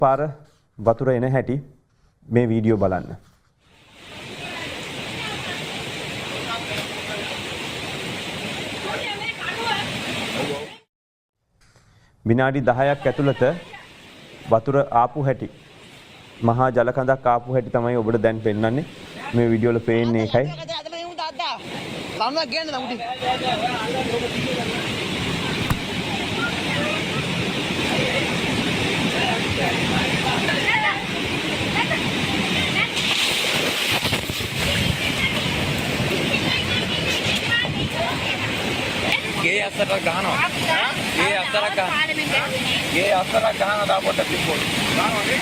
පාර වතුර එන හැටි මේ වීඩියෝ බලන්න. විනාඩි 10ක් ඇතුළත වතුර ආපු හැටි මහා ජල කඳක් ආපු හැටි තමයි ඔබට දැන් පෙන්වන්නේ. මේ වීඩියෝ වල පේන්නේ ඒකයි. ගේ අස්සට ගහනවා. ගේ අස්සට ගහනවා. ගේ අස්සට ගහනවා දා පොඩ්ඩක් තිබ්බොත්. ගහනවා නේ.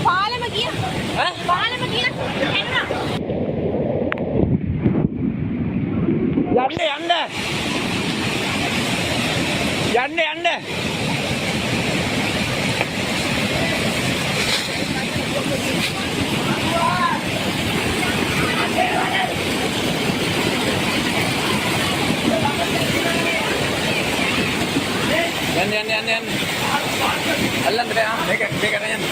පාලම ගියා. පාලම ගියා. එන්නා. යන්න. යන්න. අල්ලන්න බෑ. මේක යන්න.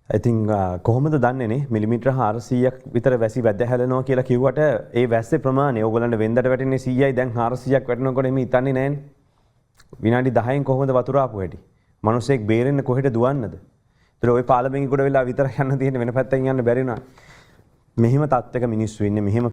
I think කොහොමද දන්නේනේ මිලිමීටර 400ක් විතර වැසි වැද හැලෙනවා කියලා කිව්වට ඒ වැස්සේ ප්‍රමාණය ඕගොල්ලන්ට වෙන්දට වැටෙන්නේ 100යි දැන් 400ක් වැටෙනකොට එමේ හිතන්නේ නැහැනේ. විනාඩි 10න් කොහොමද වතුර ආපු හැටි? මිනිස්සෙක් බේරෙන්න කොහෙට දුවන්නද? ඒතර ওই පාලමෙන් ගොඩ වෙලා විතර යන්න තියෙන වෙන පැත්තකින් යන්න බැරි වුණා. මෙහිම තත්ත්වයක මිනිස්සු ඉන්නේ මෙහිම